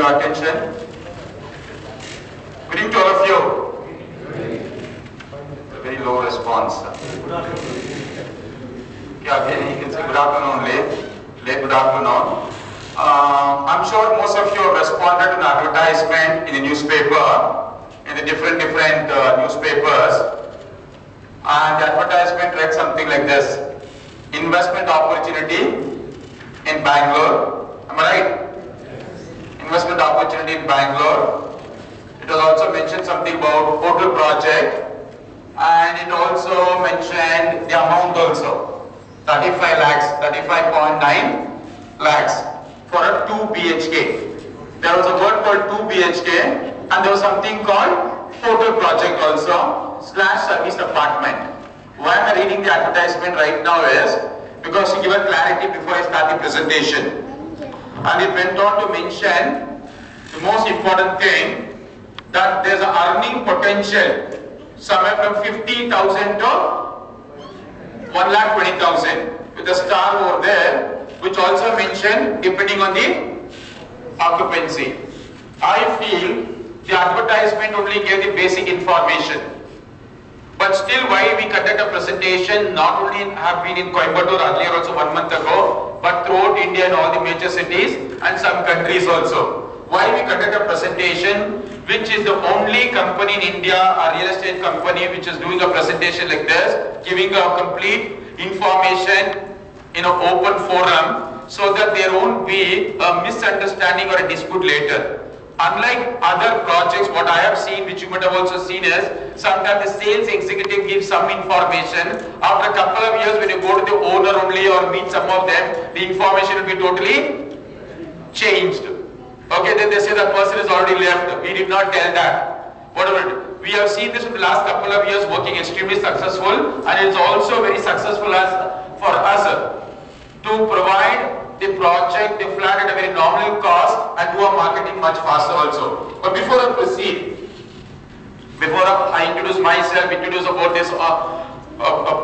your attention. Good evening to all of you. A very low response. Yeah, again you can say good afternoon, late good afternoon. I'm sure most of you have responded to an advertisement in the newspaper, in the different newspapers, and the advertisement read something like this: investment opportunity in Bangalore. Am I right? Investment opportunity in Bangalore. It was also mentioned something about hotel project, and it also mentioned the amount also. 35 lakhs, 35.9 lakhs for a 2 BHK. There was a word called 2 BHK, and there was something called hotel project also, / service apartment. Why am I reading the advertisement right now is because to give a clarity before I start the presentation. And it went on to mention the most important thing, that there's an earning potential somewhere from 50,000 to 1,20,000 with a star over there, which also mentioned depending on the occupancy. I feel the advertisement only gave the basic information, but still why we conduct a presentation, not only have been in Coimbatore earlier also 1 month ago, but throughout India and all the major cities and some countries also. Why we conduct a presentation, which is the only company in India, a real estate company, which is doing a presentation like this, giving a complete information in an open forum, so that there won't be a misunderstanding or a dispute later. Unlike other projects, what I have seen, which you might have also seen, is sometimes the sales executive gives some information. After a couple of years, when you go to the owner only or meet some of them, the information will be totally changed. Okay, then they say that person is already left. We did not tell that. Whatever. We have seen this in the last couple of years working extremely successful, and it's also very successful for us to provide the project, the flat at a very nominal cost, and do our marketing much faster also. But before I proceed, before I introduce myself, introduce about this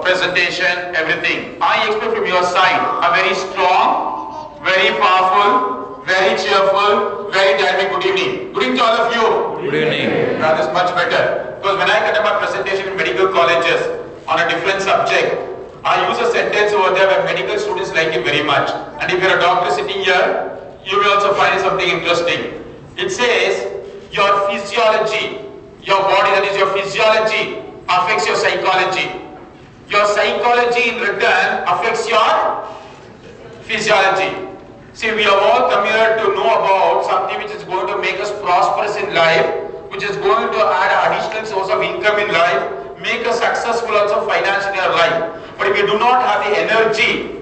presentation, everything, I expect from your side a very strong, very powerful, very cheerful, very dynamic good evening. Good evening to all of you. Good evening. That is much better. Because when I conduct my presentation in medical colleges on a different subject, I use a sentence over there where medical students like it very much. And if you're a doctor sitting here, you will also find something interesting. It says, your physiology, your body, that is your physiology, affects your psychology. Your psychology in return affects your physiology. See, we have all come here to know about something which is going to make us prosperous in life, which is going to add an additional source of income in life, make us successful also financially in our life. But if we do not have the energy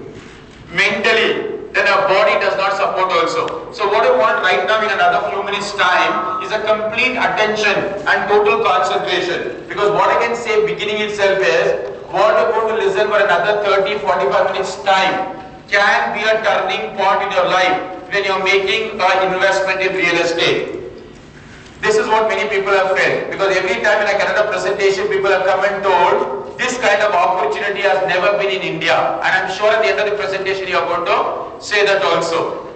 mentally, then our body does not support also. So what I want right now in another few minutes time is a complete attention and total concentration. Because what I can say beginning itself is, what you're going to listen for another 30-45 minutes time can be a turning point in your life when you're making an investment in real estate. This is what many people have felt, because every time when I conduct a presentation, people have come and told, this kind of opportunity has never been in India. And I'm sure at the end of the presentation you are going to say that also.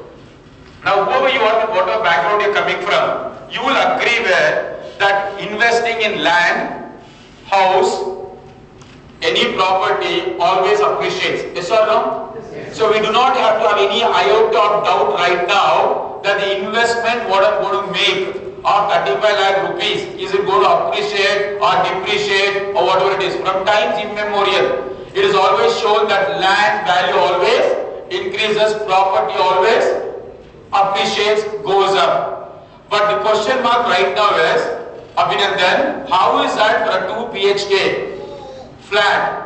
Now whoever you are, whatever background you're coming from, you will agree with that investing in land, house, any property always appreciates. Yes or no? So we do not have to have any iota of doubt right now that the investment what I'm going to make of 35 lakh rupees, is it going to appreciate or depreciate or whatever it is. From times immemorial, it is always shown that land value always increases, property always appreciates, goes up. But the question mark right now is, Abhinandan, how is that for a 2 BHK flat?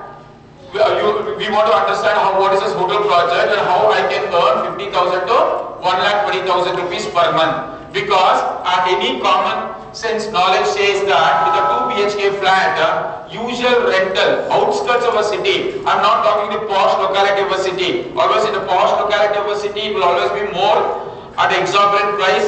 We want to understand what is this hotel project and how I can earn 50,000 to 1,20,000 rupees per month. Because any common sense knowledge says that with a 2 BHK flat, usual rental, outskirts of a city, I'm not talking the posh locality of a city. Always in the posh locality of a city, it will always be more at exorbitant price.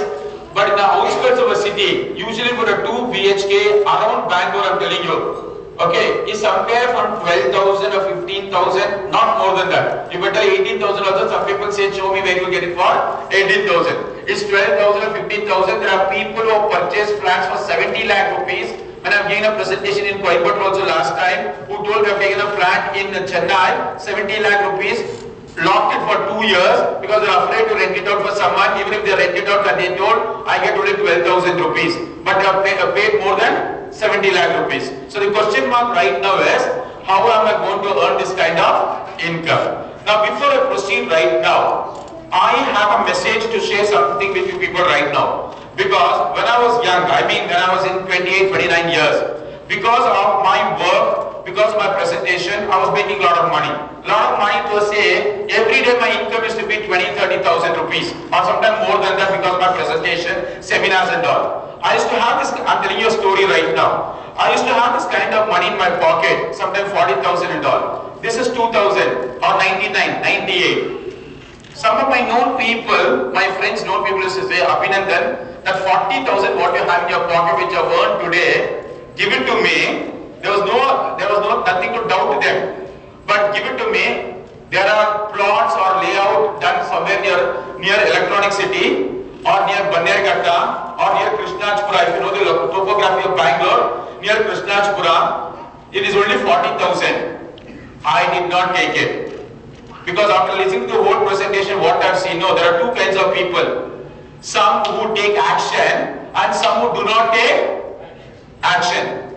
But in the outskirts of a city, usually for a 2 BHK around Bangalore, I'm telling you, okay, is somewhere from 12,000 or 15,000, not more than that. You better 18,000 also, some people say, show me where you get it for 18,000. It's 12,000 or 15,000. There are people who have purchased flats for 70 lakh rupees. When I've given a presentation in Coimbatore also last time, who told me I've taken a flat in Chennai, 70 lakh rupees, locked it for 2 years because they're afraid to rent it out for someone. Even if they rent it out, they told, I get only 12,000 rupees. But they have paid more than 70 lakh rupees. So the question mark right now is, how am I going to earn this kind of income? Now before I proceed right now, I have a message to share something with you people right now. Because when I was young, I mean when I was in 28, 29 years, because of my work, because of my presentation, I was making a lot of money. A lot of money to say, every day my income used to be 20, 30,000 rupees or sometimes more than that because of my presentation, seminars and all. I used to have this, I'm telling you a story right now. I used to have this kind of money in my pocket, sometimes 40,000 and all. This is 2000 or 99, 98. Some of my known people, my friends known people used to say, Abhinandan, that 40,000 what you have in your pocket which you have earned today, give it to me. There was nothing to doubt them. But give it to me. There are plots or layout done somewhere near Electronic City or near Bannerghatta or near Krishnajpura. If you know the topography of Bangalore, near Krishnajpura, it is only 40,000. I did not take it. Because after listening to the whole presentation, what I've seen, no, there are two kinds of people. Some who take action and some who do not take action.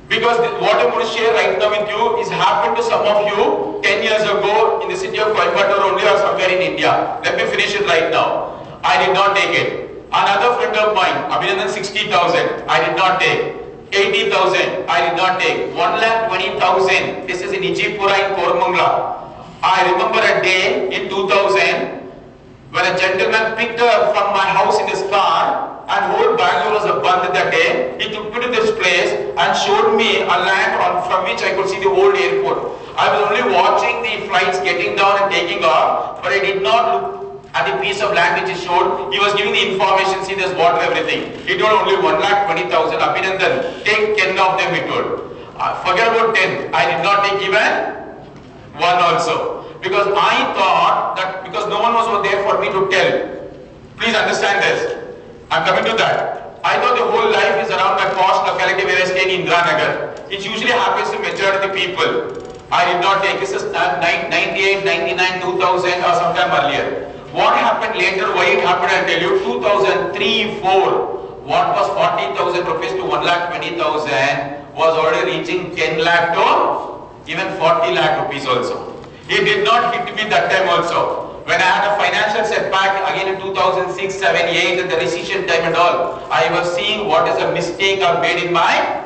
Because what I'm going to share right now with you is happened to some of you 10 years ago in the city of Coimbatore only or somewhere in India. Let me finish it right now. I did not take it. Another friend of mine, Abhinandan, 60,000. I did not take. 80,000. I did not take. 1,20,000. This is in Ijipura in Koramangala. I remember a day in 2000 when a gentleman picked up from my house in his car and whole Bangalore was a bandh that day. He took me to this place and showed me a land from which I could see the old airport. I was only watching the flights getting down and taking off, but I did not look at the piece of land which he showed. He was giving the information, see there's water, everything. He told only 1,20,000, Abhinandan, take 10 of them, he told. Forget about 10, I did not take even one also. Because I thought that, because no one was there for me to tell. Please understand this. I'm coming to that. I thought the whole life is around my posh locality where I stay in Indranagar. It usually happens to majority of the people. I did not take this is 98, 99, 2000 or sometime earlier. What happened later, why it happened, I'll tell you. 2003, 4. What was 40,000 rupees to 1,20,000 was already reaching 10 lakh to even 40 lakh rupees also. It did not hit me that time also. When I had a financial setback again in 2006, 7, 8 and the recession time and all, I was seeing what is a mistake I've made in my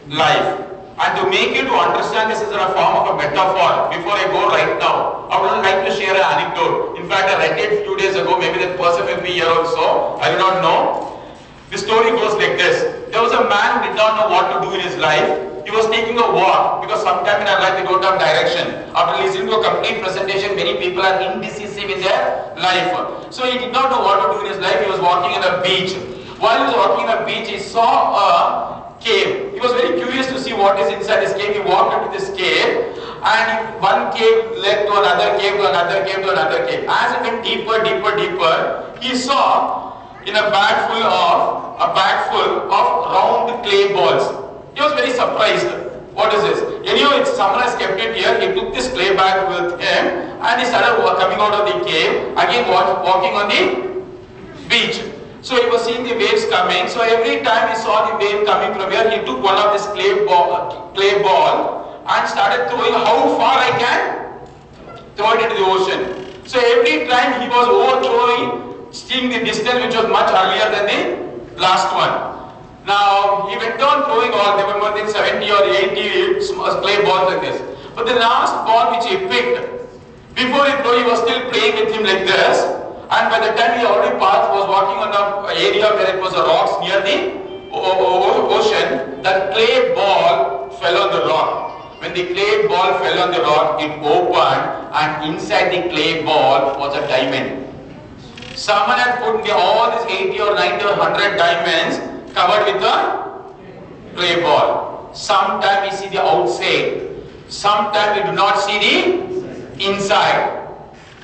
life. And to make you to understand this is in a form of a metaphor, before I go right now, I would like to share an anecdote. In fact, I read it a few days ago, maybe that person will be here also, I do not know. The story goes like this. There was a man who did not know what to do in his life. He was taking a walk because sometime in our life we don't have direction. After listening to a complete presentation, many people are indecisive in their life. So he did not know what to do in his life. He was walking on a beach. While he was walking on a beach, he saw a cave. He was very curious to see what is inside this cave. He walked into this cave and one cave led to another cave, to another cave, to another cave. As it went deeper, deeper, deeper, he saw in a bag full of round clay balls. He was very surprised. What is this? Anyway, someone has kept it here. He took this clay bag with him and he started coming out of the cave, again walking on the beach. So he was seeing the waves coming. So every time he saw the wave coming from here, he took one of this clay ball and started throwing how far I can throw it into the ocean. So every time he was overthrowing, seeing the distance which was much earlier than the last one. Now, he went on throwing all, there were more than 70 or 80 clay balls like this. But the last ball which he picked, before he threw, he was still playing with him like this. And by the time he already passed, was walking on an area where it was a rocks near the ocean, that clay ball fell on the rock. When the clay ball fell on the rock, it opened and inside the clay ball was a diamond. Someone had put all these 80 or 90 or 100 diamonds covered with a clay ball. Sometimes we see the outside, sometimes we do not see the inside.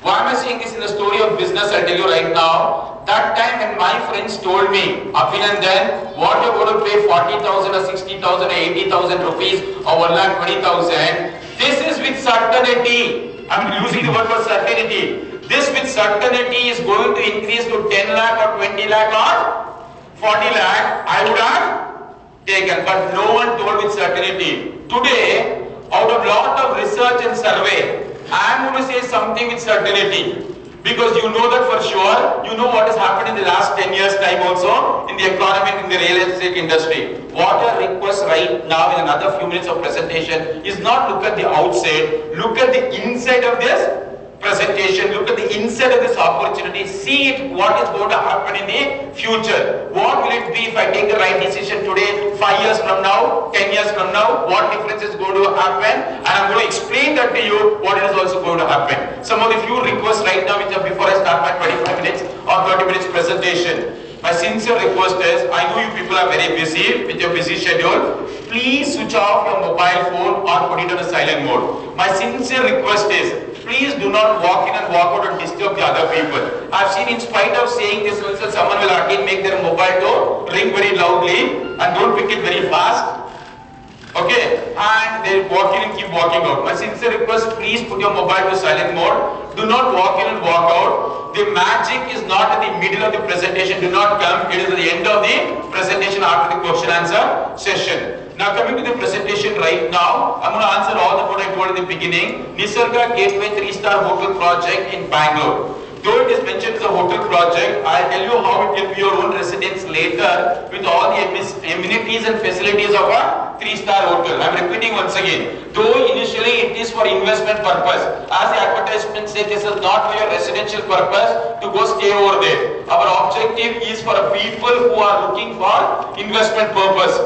Why am I saying this in the story of business? I'll tell you right now. That time when my friends told me, Abhinandan, what you're going to pay 40,000 or 60,000 or 80,000 rupees or 1,20,000, this is with certainty. I'm using the word for certainty. This with certainty is going to increase to 10 lakh or 20 lakh or 40 lakh. I would have taken, but no one told with certainty. Today, out of lot of research and survey, I am going to say something with certainty. Because you know that for sure, you know what has happened in the last 10 years time also in the economy and in the real estate industry. What I request right now in another few minutes of presentation is not look at the outside, look at the inside of this presentation, look at the inside of this opportunity, see it, what is going to happen in the future. What will it be if I take the right decision today, 5 years from now, 10 years from now, what difference is going to happen, and I'm going to explain that to you, what is also going to happen. Some of the few requests right now, which are before I start my 25 minutes or 30 minutes presentation. My sincere request is, I know you people are very busy with your busy schedule. Please switch off your mobile phone or put it on a silent mode. My sincere request is, please do not walk in and walk out and disturb the other people. I've seen in spite of saying this also, someone will again make their mobile to ring very loudly and don't pick it very fast. Okay, and they walk in and keep walking out. My sincere request, please put your mobile to silent mode. Do not walk in and walk out. The magic is not at the middle of the presentation. Do not come. It is at the end of the presentation after the question answer session. Now coming to the presentation right now, I'm going to answer all the what I told in the beginning. Nisarga Gateway 3-star hotel project in Bangalore. Though it is mentioned as a hotel project, I'll tell you how it will be your own residence later with all the amenities and facilities of a 3-star hotel. I'm repeating once again. Though initially it is for investment purpose, as the advertisement says, this is not for your residential purpose to go stay over there. Our objective is for people who are looking for investment purpose.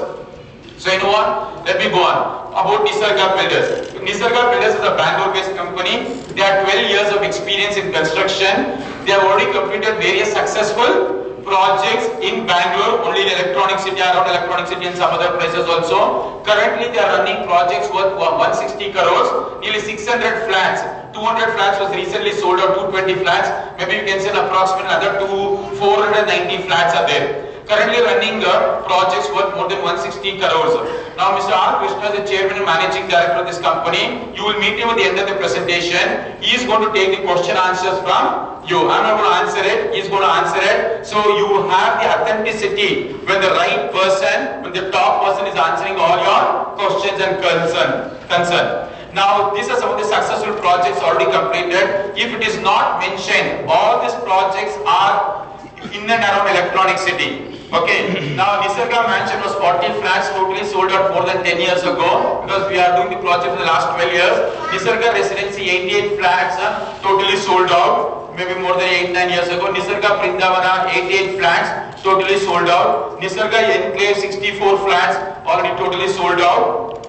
So you know what? Let me go on. About Nisarga Builders. Nisarga Builders is a Bangalore-based company. They have 12 years of experience in construction. They have already completed various successful projects in Bangalore, only in Electronic City, around Electronic City and some other places also. Currently they are running projects worth 160 crores, nearly 600 flats. 200 flats was recently sold out, 220 flats. Maybe you can say approximately another 490 flats are there. Currently running projects worth more than 160 crores. Now Mr. R. Krishna is the chairman and managing director of this company. You will meet him at the end of the presentation. He is going to take the question answers from you. I'm not going to answer it. He is going to answer it. So you have the authenticity when the right person, when the top person is answering all your questions and concern. Now these are some of the successful projects already completed. If it is not mentioned, all these projects are in and around Electronic City. Okay, now Nisarga Mansion was 40 flats totally sold out more than 10 years ago because we are doing the project for the last 12 years. Nisarga Residency 88 flats totally sold out maybe more than 8-9 years ago. Nisarga Prindavana 88 flats totally sold out. Nisarga Enclave 64 flats already totally sold out.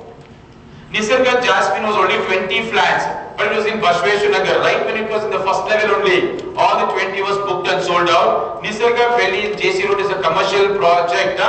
Nisarga Jasmine was only 20 flats, but it was in Bashveshwar, right when it was in the first level only. All the 20 was booked and sold out. Nisarga Valley JC Road is a commercial project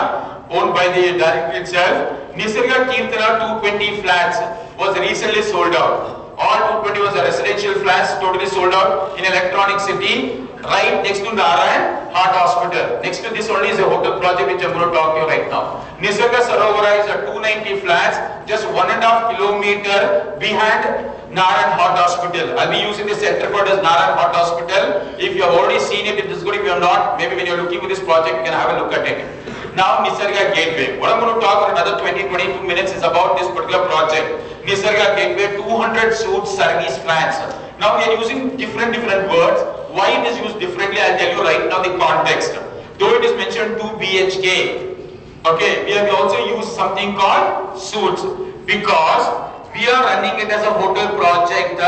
owned by the director itself. Nisarga Kirtana 220 flats was recently sold out. All 220 was a residential flats totally sold out in Electronic City, right next to Narayan Heart Hospital. Next to this only is a hotel project which I'm going to talk to you right now. Nisarga Sarovara is a 290 flats, just 1.5 kilometer behind Narayan Heart Hospital. I'll be using the center code as Narayan Heart Hospital. If you have already seen it, it is good. If you have not, maybe when you're looking for this project, you can have a look at it. Now Nisarga Gateway. What I'm going to talk for another 20-22 minutes is about this particular project. Nisarga Gateway 200 suite service flats. Now we are using different words. Why it is used differently, I'll tell you right now the context. Though it is mentioned 2 BHK, okay, we have also used something called suites because we are running it as a hotel project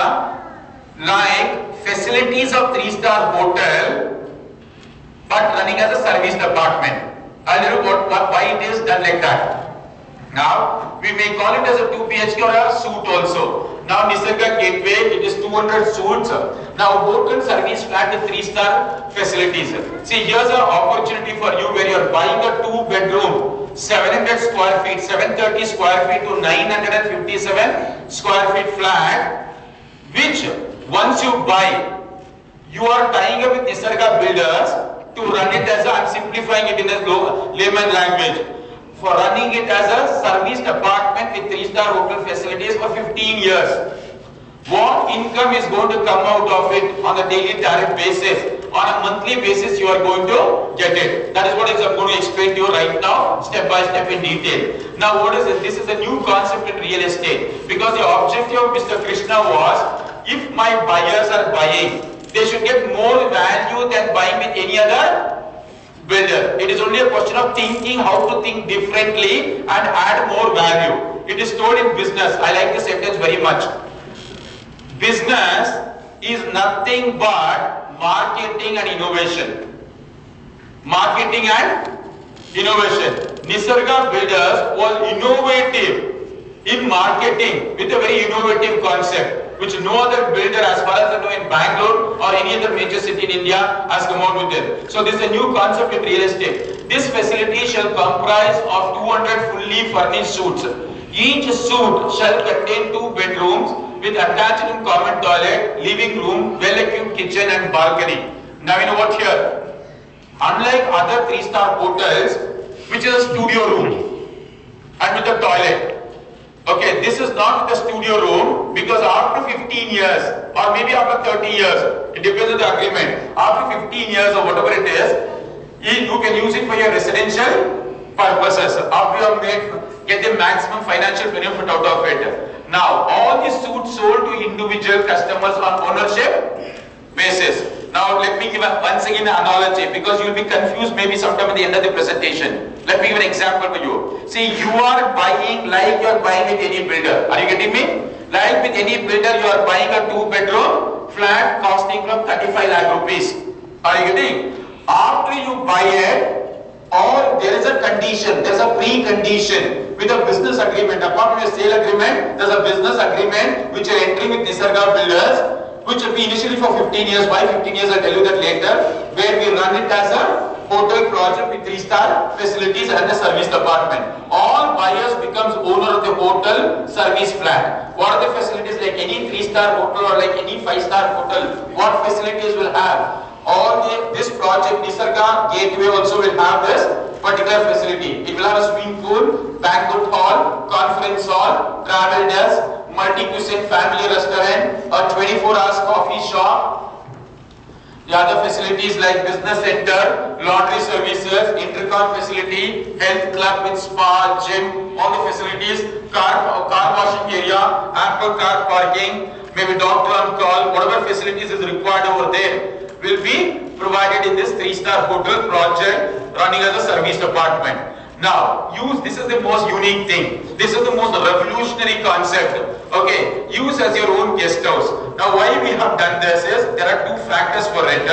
like facilities of 3-star hotel but running as a service department. I'll tell you why it is done like that. Now, we may call it as a 2 BHK or a suite also. Now, Nisarga Gateway, it is 200 suites. Now, hotel service flat with 3-star facilities. See, here's an opportunity for you where you're buying a 2-bedroom, 700 square feet, 730 square feet to 957 square feet flat, which once you buy, You are tying up with Nisarga Builders to run it as I'm simplifying it in a layman language. For running it as a serviced apartment with 3-star hotel facilities for 15 years. What income is going to come out of it on a daily tariff basis? On a monthly basis you are going to get it. That is what I'm going to explain to you right now, step by step in detail. Now what is it? This is a new concept in real estate. Because the objective of Mr. Krishna was, if my buyers are buying, they should get more value than buying with any other builder. It is only a question of thinking how to think differently and add more value. It is told in business. I like this sentence very much. Business is nothing but marketing and innovation. Marketing and innovation. Nisarga Builders was innovative in marketing with a very innovative concept, which no other builder, as far as I know, in Bangalore or any other major city in India has come out with it. So this is a new concept in real estate. This facility shall comprise of 200 fully furnished suites. Each suite shall contain 2 bedrooms with attached and common toilet, living room, well-equipped kitchen and balcony. Now you know what here? Unlike other 3-star hotels, which is a studio room and with a toilet. Okay, this is not the studio room, because after 15 years or maybe after 30 years, it depends on the agreement. After 15 years or whatever it is, you can use it for your residential purposes. After you have made, get the maximum financial benefit out of it. Now, all these suites sold to individual customers on ownership basis. Now, let me give once again an analogy, because you will be confused maybe sometime at the end of the presentation. Let me give an example for you. See, you are buying like you are buying with any builder. Are you getting me? Like with any builder, you are buying a 2-bedroom flat costing from 35 lakh rupees. Are you getting? After you buy it, or there is a condition, there is a pre-condition with a business agreement. Apart from a sale agreement, there is a business agreement which you are entering with Nisarga Builders, which will be initially for 15 years. Why 15 years? I'll tell you that later. Where we run it as a hotel project with 3-star facilities and a serviced apartment. All buyers becomes owner of the hotel service flat. What are the facilities? Like any 3-star hotel or like any 5-star hotel, what facilities will have? This project Nisarga Gateway also will have this particular facility. It will have a swimming pool, banquet hall, conference hall, travel desk, multi-cuisine family restaurant, a 24 hours coffee shop. The other facilities like business center, laundry services, intercom facility, health club with spa, gym, all the facilities, car washing area, ample car parking, maybe doctor on call, whatever facilities is required over there will be provided in this 3-star hotel project running as a serviced apartment. Now, this is the most unique thing. This is the most revolutionary concept. Okay, use as your own guest house. Now, why we have done this is, there are 2 factors for it.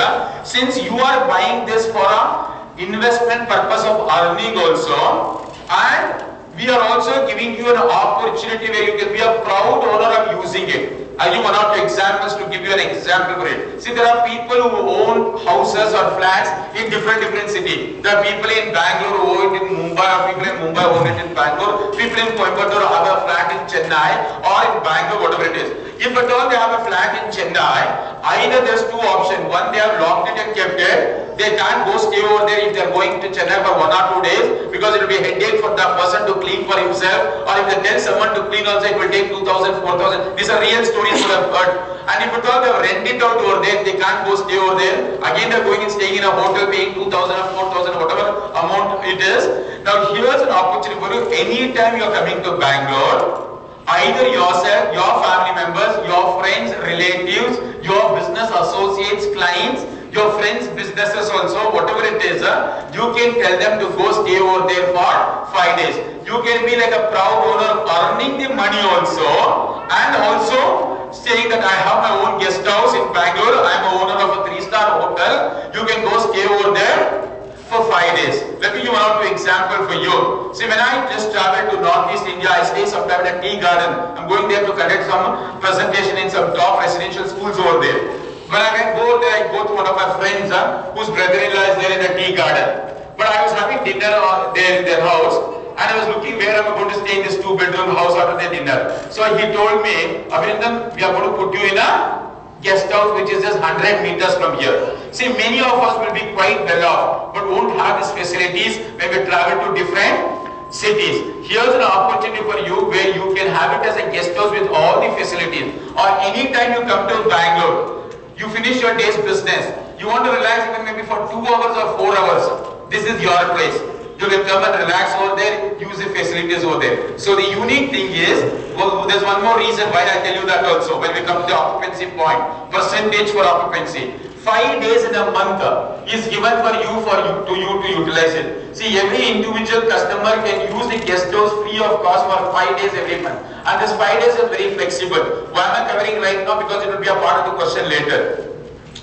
Since you are buying this for a investment purpose of earning also, and we are also giving you an opportunity where you can be a proud owner of using it. I give 1 or 2 examples to give you an example for it. See, there are people who own houses or flats in different cities. There are people in Bangalore who own it in Mumbai, or people in Mumbai who own it in Bangalore. People in Coimbatore have a flat in Chennai or in Bangalore, whatever it is. If at all they have a flat in Chennai, either there's 2 options. One, they have locked it and kept it. They can't go stay over there if they're going to Chennai for 1 or 2 days, because it will be a headache for the person to clean for himself, or if they tell someone to clean also, it will take 2,000, 4,000. These are real stories you have heard. And if at all they have rented it out over there, they can't go stay over there. Again, they're going and staying in a hotel, paying 2,000 or 4,000, whatever amount it is. Now, here's an opportunity for you. Anytime you're coming to Bangalore, either yourself, your family members, your friends, relatives, your business associates, clients, your friends' businesses also, whatever it is, you can tell them to go stay over there for 5 days. You can be like a proud owner earning the money also, and also saying that I have my own guest house in Bangalore, I am a owner of a 3-star hotel, you can go stay over there for 5 days. Let me give 1 or 2 example for you. See, when I just travel to Northeast India, I stay sometime in a tea garden. I'm going there to conduct some presentation in some top residential schools over there. When I go there, I go to one of my friends whose brother-in-law is there in the tea garden. But I was having dinner there in their house, and I was looking where I'm going to stay in this 2-bedroom house after the dinner. So he told me, Abhinandan, we are going to put you in a guest house which is just 100 meters from here. See, many of us will be quite well off, but won't have these facilities when we travel to different cities. Here's an opportunity for you where you can have it as a guest house with all the facilities. Or anytime you come to Bangalore, you finish your day's business, you want to relax even maybe for 2 hours or 4 hours, this is your place. You can come and relax over there, use the facilities over there. So the unique thing is, well, there's one more reason why I tell you that also when we come to the occupancy point, percentage for occupancy. 5 days in a month is given for you to utilize it. See, every individual customer can use the guest house free of cost for 5 days every month. And this 5 days is very flexible. Why am I covering right now? Because it will be a part of the question later.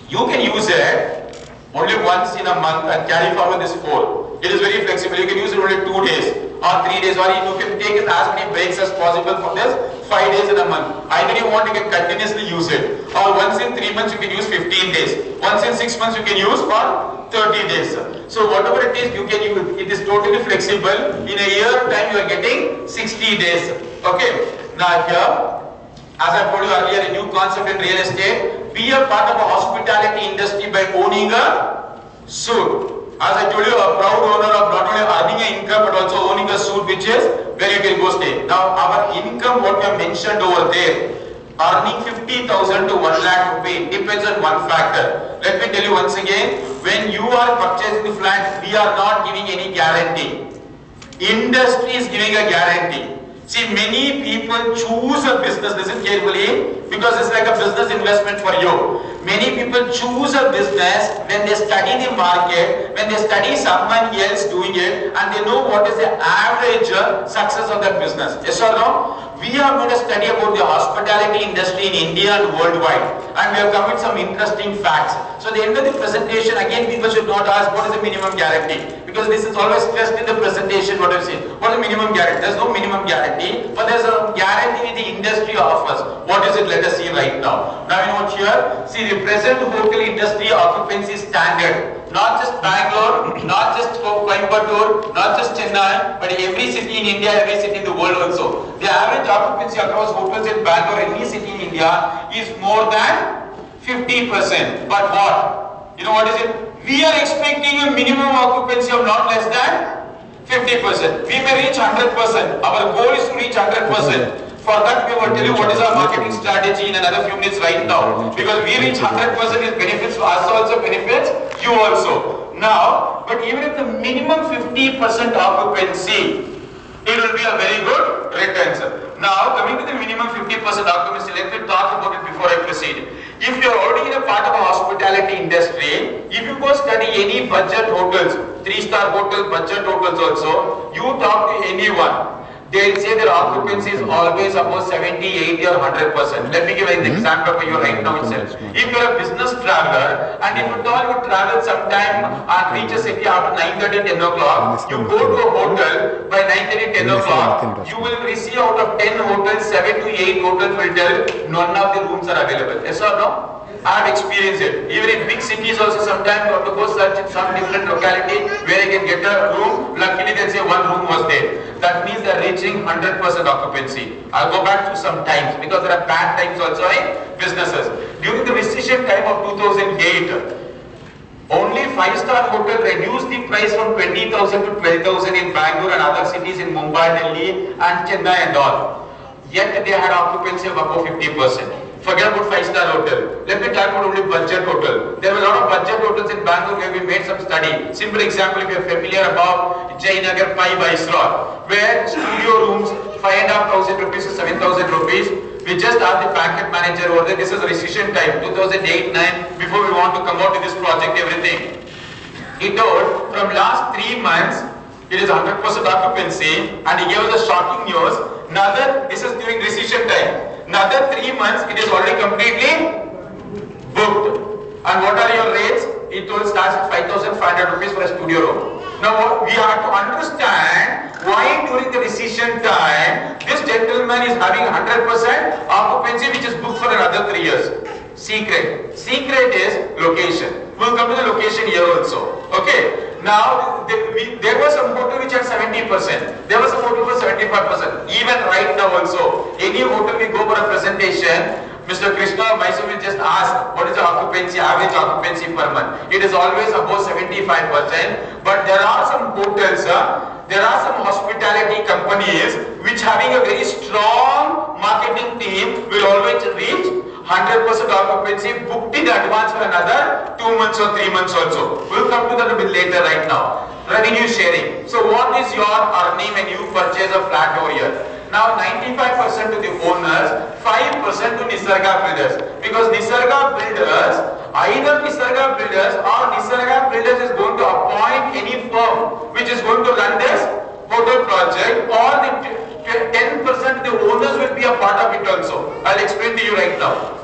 You can use it only once in a month and carry forward this 4. It is very flexible. You can use it only 2 days or 3 days, or you can take as many breaks as possible for this 5 days in a month. Either you want, you can continuously use it, or once in 3 months you can use 15 days. Once in 6 months you can use for 30 days. So whatever it is, you can use. It is totally flexible. In a year time you are getting 60 days. Okay. Now here, as I told you earlier, a new concept in real estate. Be a part of a hospitality industry by owning a suite. As I told you, a proud owner of not only earning an income but also owning a suite which is where you can go stay. Now our income, what we have mentioned over there, earning 50,000 to 1 lakh rupee depends on one factor. Let me tell you once again, when you are purchasing the flat, we are not giving any guarantee. Industry is giving a guarantee. See, many people choose a business, listen carefully, because it's like a business investment for you. Many people choose a business when they study the market, when they study someone else doing it, and they know what is the average success of that business. Yes or no? We are going to study about the hospitality industry in India and worldwide, and we have covered some interesting facts. So at the end of the presentation, again, people should not ask what is the minimum guarantee, because this is always stressed in the presentation. What I say, what is the minimum guarantee? There's no minimum guarantee, but there's a guarantee the industry offers. What is it? Let us see right now. Now you know here, see the present hotel industry occupancy standard. Not just Bangalore, not just Coimbatore, not just Chennai, but every city in India, every city in the world also. The average occupancy across hotels in Bangalore, any city in India, is more than 50%. But what? You know what is it? We are expecting a minimum occupancy of not less than 50%. We may reach 100%. Our goal is to reach 100%. For that, we will tell you what is our marketing strategy in another few minutes right now. Because we reach 100%, it benefits us also, benefits you also. Now, but even if the minimum 50% occupancy, it will be a very good returns. Now, coming to the minimum 50% occupancy, let me talk about it before I proceed. If you are already in a part of a hospitality industry, if you go study any budget hotels, 3-star hotels, budget hotels also, you talk to anyone, they'll say their occupancy is always about 70, 80 or 100%. Let me give an example for you right now itself. If you're a business traveler and if at all you travel sometime and reach a city after 9:30, 10 o'clock, you go to a hotel by 9:30, 10 o'clock, you will receive out of 10 hotels, 7 to 8 hotels will tell none of the rooms are available. Yes or no? I have experienced it. Even in big cities also sometimes you have to go search in some different locality where you can get a room. Luckily they say one room was there. That means they are reaching 100% occupancy. I'll go back to some times because there are bad times also in businesses. During the recession time of 2008, only 5-star hotel reduced the price from 20,000 to 12,000 in Bangalore and other cities in Mumbai, Delhi and Chennai and all. Yet they had occupancy of above 50%. Forget about 5-star hotel. Let me talk about only budget hotel. There were a lot of budget hotels in Bangalore where we made some study. Simple example, if you are familiar about Jayanagar Pai Viceroy, where studio rooms 5,500 rupees to 7,000 rupees. We just asked the banquet manager over there. This is recession time, 2008-9. Before we want to come out with this project, everything. He told from last 3 months it is 100% occupancy, and he gave us a shocking news. This is during recession time. Another 3 months, it is already completely booked. And what are your rates? It all starts at 5,500 rupees for a studio room. Now, we have to understand why during the recession time, this gentleman is having 100% occupancy which is booked for another 3 years. Secret. Secret is location. We will come to the location here also. Okay. Now, there was some hotel which had 70%. There was some hotel for 75%. Even right now also, any hotel we go for a presentation, Mr. Krishna Mysore will just ask what is the occupancy, average occupancy per month. It is always above 75%, but there are some hotels, there are some hospitality companies which having a very strong marketing team will always reach 100% occupancy booked in advance for another 2 months or 3 months also. We'll come to that a bit later right now. Revenue sharing. So what is your earning when you purchase a flat over here? Now 95% to the owners, 5% to Nisarga Builders. Because Nisarga Builders, either Nisarga Builders or Nisarga Builders is going to appoint any firm which is going to run this hotel project, or the 10% the owners will be a part of it also. I'll explain to you right now.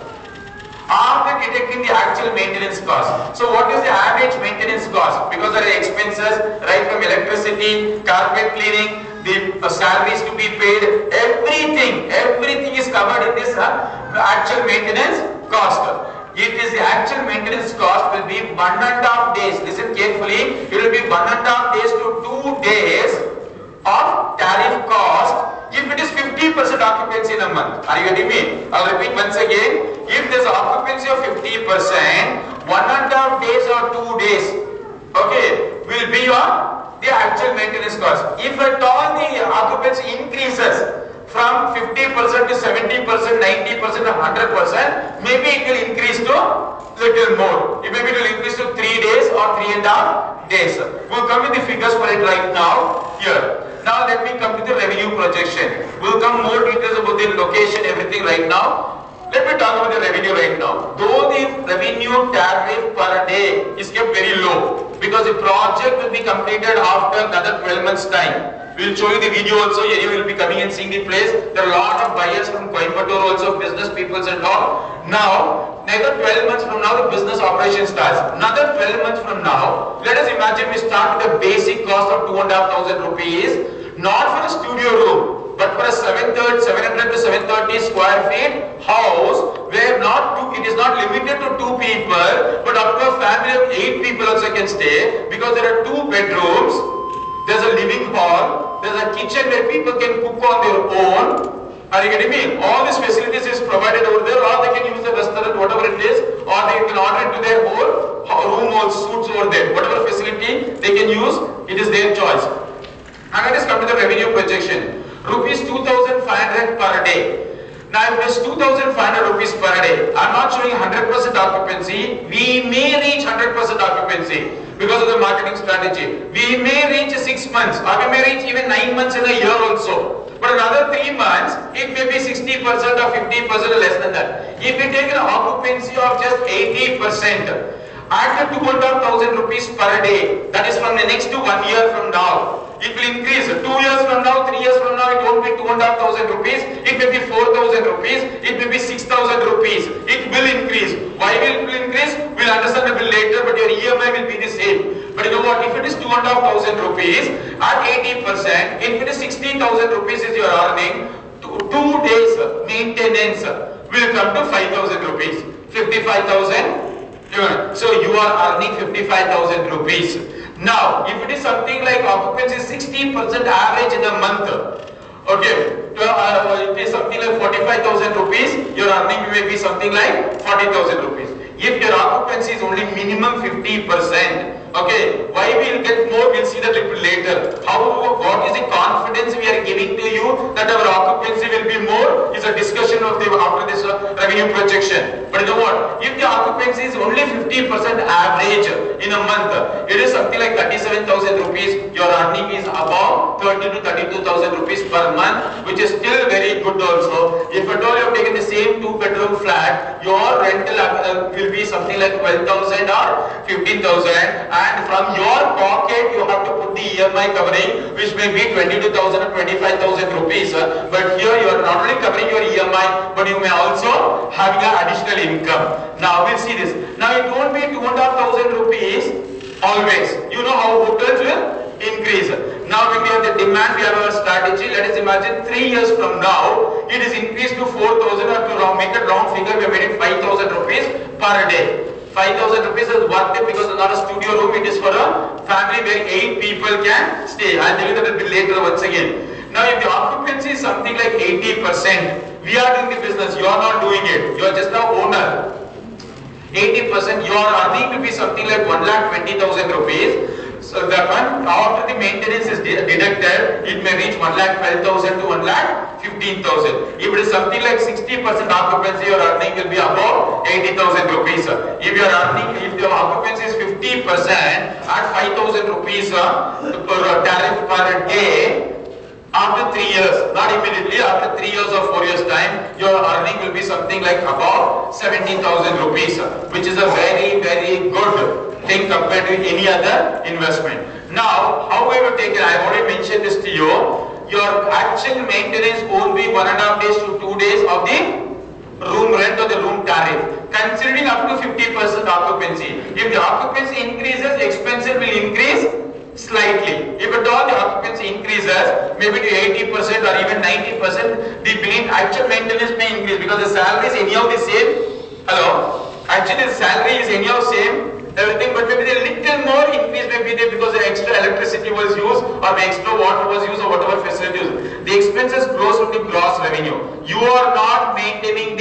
After detecting the actual maintenance cost. So what is the average maintenance cost? Because there are expenses right from electricity, carpet cleaning, the salaries to be paid, everything is covered in this actual maintenance cost. It is the actual maintenance cost will be 1.5 days. Listen carefully. It will be 1.5 days to 2 days of tariff cost if it is 50% occupancy in a month. Are you getting me? I'll repeat once again. If there is occupancy of 50%, 1.5 days or 2 days, okay, will be the actual maintenance cost. If at all the occupancy increases from 50% to 70%, 90% or 100%, maybe it will increase to little more. Maybe it will increase to 3 days or 3.5 days. We'll come with the figures for it right now here. Now let me come to the revenue projection. We'll come more details about the location, everything right now. Let me talk about the revenue right now. Though the revenue tariff per day is kept very low, because the project will be completed after another 12 months time. We'll show you the video also. You will be coming and seeing the place. There are a lot of buyers from Coimbatore also, business people and all. Now, another 12 months from now, the business operation starts. Another 12 months from now, let us imagine we start with a basic cost of 2,500 rupees, not for a studio room, but for a 700 to 730 square feet house, where it is not limited to 2 people, but up to a family of 8 people also can stay, because there are 2 bedrooms. There's a living hall, there's a kitchen where people can cook on their own. Are you getting me? All these facilities is provided over there, or they can use the restaurant, whatever it is, or they can order it to their whole room or suits over there. Whatever facility they can use, it is their choice. And let us come to the revenue projection. Rupees 2,500 per day. Now if it is 2,500 rupees per day, I am not showing 100% occupancy. We may reach 100% occupancy because of the marketing strategy. We may reach 6 months, or we may reach even 9 months in a year also. But another 3 months, it may be 60% or 50% or less than that. If we take an occupancy of just 80%, at the 2,500 rupees per day, that is from the next to 1 year from now, it will increase. 2 years from now, 3 years from now, it won't be 2,500 rupees, it may be 4,000 rupees, it may be 6,000 rupees. It will increase. Why will it increase? We'll understand a bit later, but your EMI will be the same. But you know what? If it is 2,500 rupees at 80%, if it is 60,000 rupees is your earning, 2 days maintenance will come to 5,000 rupees. 55,000. So you are earning 55,000 rupees. Now, if it is something like occupancy 60% average in a month, okay, it is something like 45,000 rupees, your earning may be something like 40,000 rupees. If your occupancy is only minimum 50%, okay, why we will get more, we'll see that little later. What is the confidence we are giving to you that our occupancy will be more is a discussion of after this revenue projection. But you know what? If the occupancy is only 50% average in a month, it is something like 37,000 rupees. Your earning is above 30 to 32,000 rupees per month, which is still very good also. If at all you have taken the same 2-bedroom flat, your rental will be something like 12,000 or 15,000, and from your pocket you have to put the EMI covering, which may be 22,000 or 25,000 rupees. But here you are not only covering your EMI, but you may also have an additional income. Now we'll see this. Now it won't be 2,500 rupees always. You know how hotels will increase. Now when we have the demand, we have our strategy. Let us imagine 3 years from now, it is increased to 4,000, or to make a round figure, we have made it 5,000 rupees per day. 5,000 rupees is worth it because it's not a studio room, it is for a family where 8 people can stay. I'll tell you that a bit later once again. Now if the occupancy is something like 80%, we are doing the business, you are not doing it, you are just now owner. 80%, your earning will be something like 1,20,000 rupees. So that one, after the maintenance is deducted, it may reach 1,12,000 to 1,15,000. If it is something like 60% occupancy, your earning will be above 80,000 rupees. If your earning, if the occupancy is 50% at 5,000 rupees per tariff per day, after 3 years, not immediately, after 3 years or 4 years time, your earning will be something like above 17,000 rupees, which is a very, very good thing compared to any other investment. Now, how we will take it, I have already mentioned this to you, your actual maintenance won't be 1.5 days to 2 days of the room rent or the room tariff, considering up to 50% occupancy. If the occupancy increases, expenses will increase slightly. If at all the occupancy increases, maybe to 80% or even 90%, the actual maintenance may increase because the salary is anyhow the same. Hello? Actually the salary is anyhow same, everything, but maybe a little more increase may be there because the extra electricity was used or the extra water was used or whatever facilities. The expenses grows from the gross revenue. You are not maintaining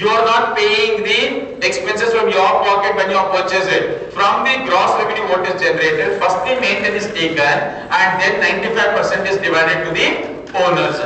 you are not paying the expenses from your pocket when you purchase it. From the gross revenue what is generated, first the maintenance is taken and then 95% is divided to the owners.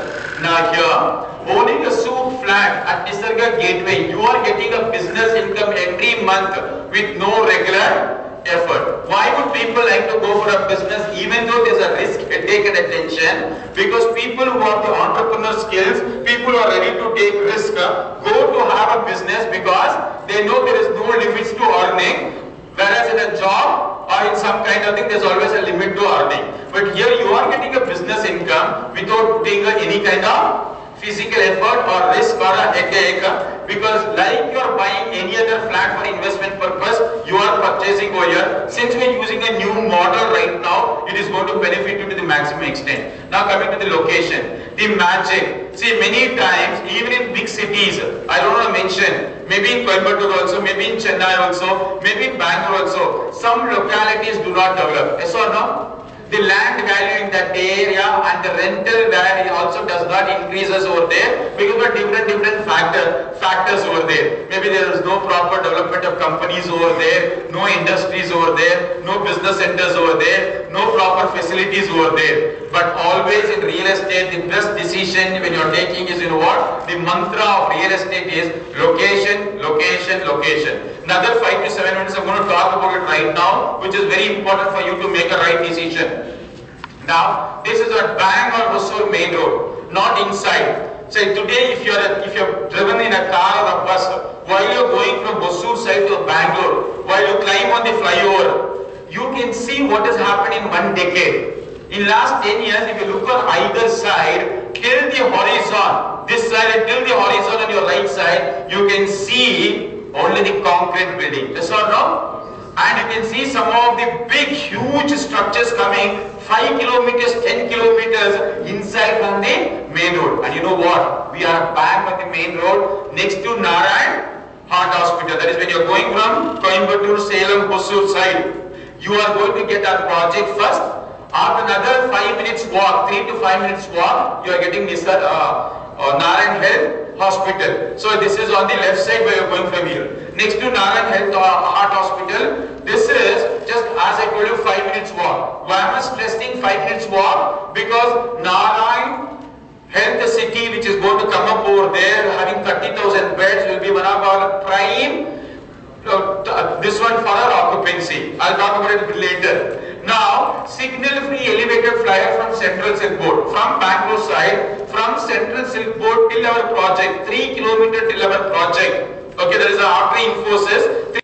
Now here, owning a soup flat at Nisarga Gateway, you are getting a business income every month with no regular effort. Why would people like to go for a business even though there is a risk taken attention? Because people who have the entrepreneur skills, people who are ready to take risk, go to have a business because they know there is no limits to earning. Whereas in a job or in some kind of thing, there is always a limit to earning. But here you are getting a business income without putting any kind of physical effort or risk or a headache, because like you are buying any other flat for investment purpose, you are purchasing over here. Since we are using a new model right now, it is going to benefit you to the maximum extent. Now coming to the location, the magic. See, many times even in big cities, I don't want to mention, maybe in Coimbatore also, maybe in Chennai also, maybe in Bangalore also, some localities do not develop. Yes or no? The land value in that area and the rental value also does not increases over there because of different factors over there. Maybe there is no proper development of companies over there, no industries over there, no business centers over there, no proper facilities over there. But always in real estate, the best decision when you are taking is, you know what? The mantra of real estate is location, location, location. Another 5 to 7 minutes I'm going to talk about it right now, which is very important for you to make a right decision. Now, this is a Bang or Hosur main road, not inside. Say today, if you're driven in a car or a bus, while you're going from Hosur side to Bangalore, while you climb on the flyover, you can see what has happened in 1 decade. In last 10 years, if you look on either side, till the horizon, this side and till the horizon on your right side, you can see only the concrete building. Yes or no? And you can see some of the big, huge structures coming 5 kilometers, 10 kilometers inside from the main road. And you know what? We are back on the main road next to Narayan Heart Hospital. That is when you are going from Coimbatore, Salem, Hosur side. You are going to get our project first. After another 5 minutes walk, 3 to 5 minutes walk, you are getting Narayan Health Hospital. So this is on the left side where you are going from here. Next to Narayan Health Heart Hospital, this is just as I told you 5 minutes walk. Why am I stressing 5 minutes walk? Because Narayan Health City, which is going to come up over there, having 30,000 beds, will be one of our prime. This one for our occupancy. I'll talk about it a bit later. Now, signal-free elevated flyer from Central Silk Board, from Bangalore side, from Central Silk Board till our project, 3 kilometers till our project. Okay, there is a after Infosys.